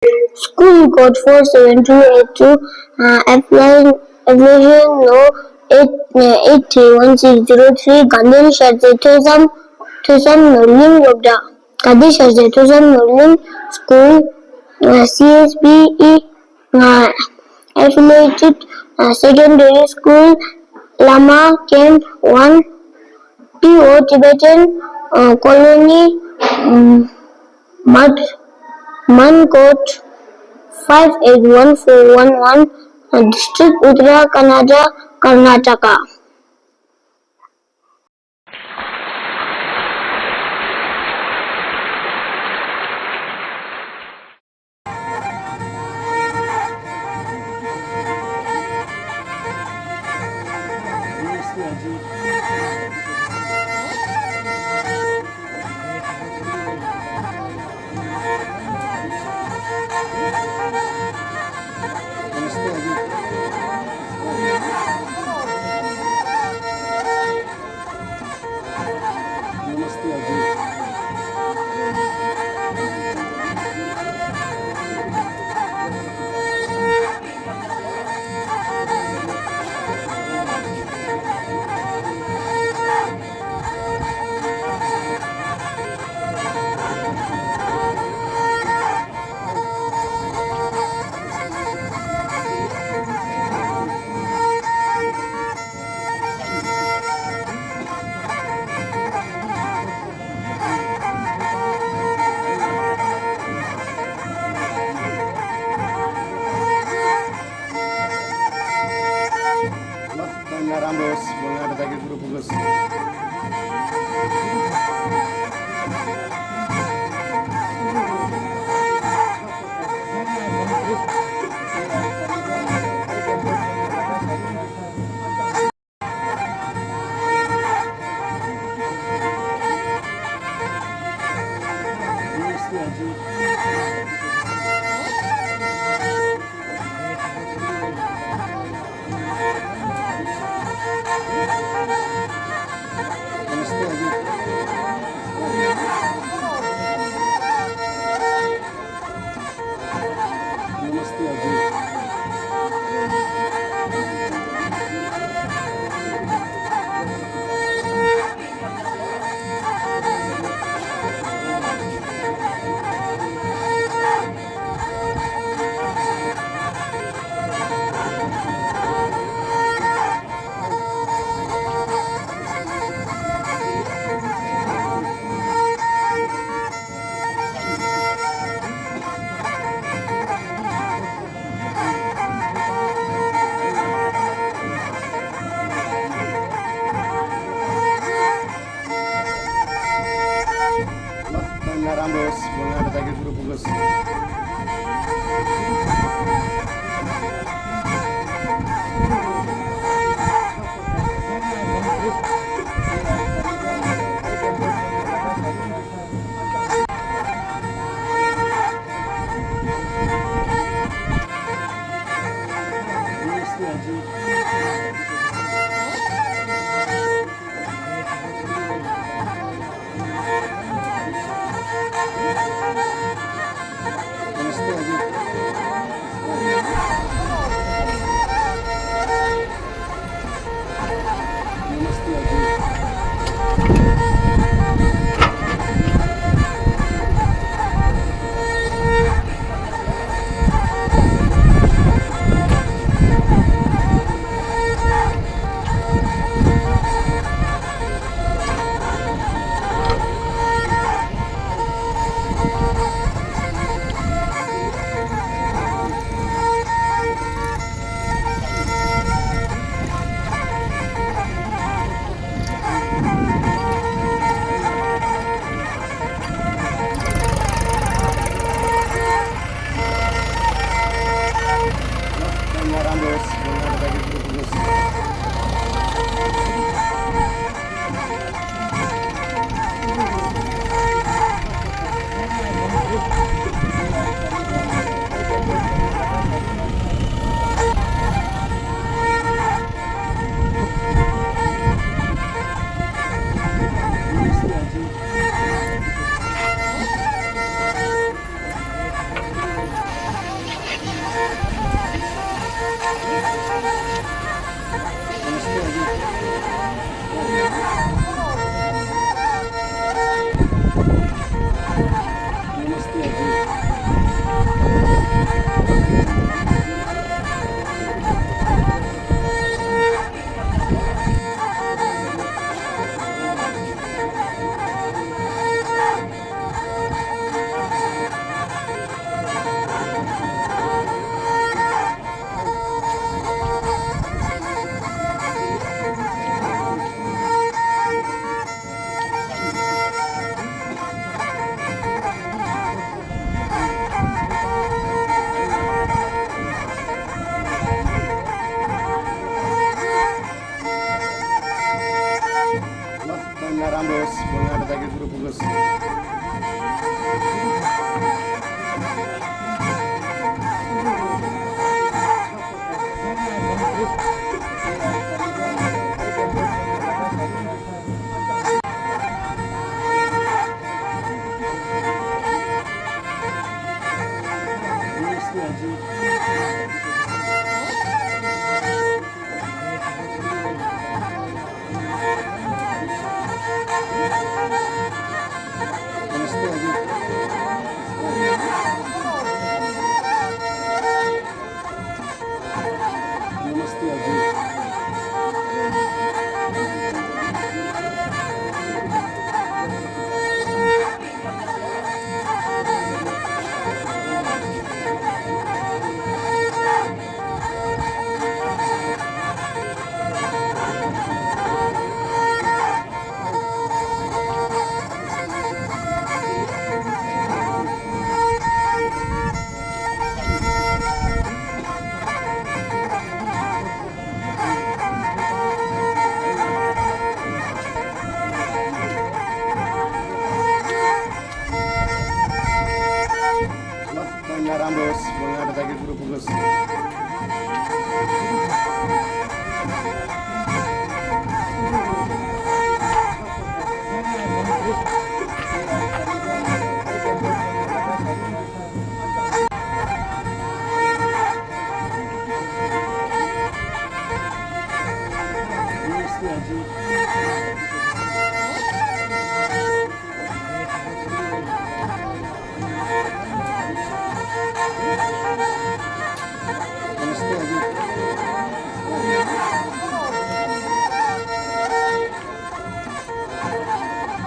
School code 47282, application no 831603, Gandhi Thusam Nurling Lobda, Gandhi Thusam Nurling School, CSBE, affiliated secondary school, Lama Camp 1, TO Tibetan colony, Mankot 581411, District Uttara Kannada, Karnataka. Rambos, boleh ada lagi guru bagus. Rambos, boleh ada lagi guru bagus. Lah, benar Rambus, benar lagi guru bagus. नमस्ते अजी। Lah, benar Rambus, benar lagi guru bagus. नमस्ते अजी। नमस्ते अजी।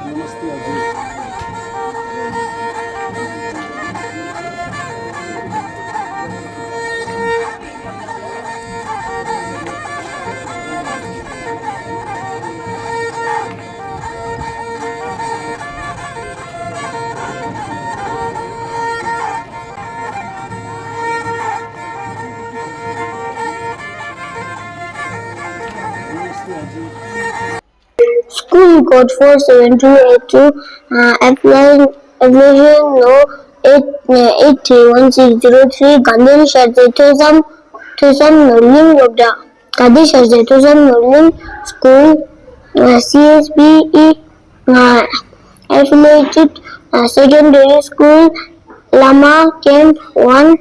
नमस्ते अजी। नमस्ते अजी। School code 47282, application no 831603, Gandhi Shazzetuzam Nurling Lobda, Gandhi Shazzetuzam Nurling School, CSBE, affiliated secondary school, Lama Camp 1,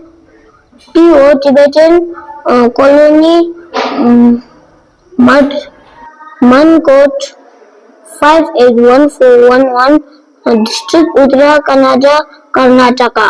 PO Tibetan colony, Mankot 581411, District Uttara Kannada, Karnataka.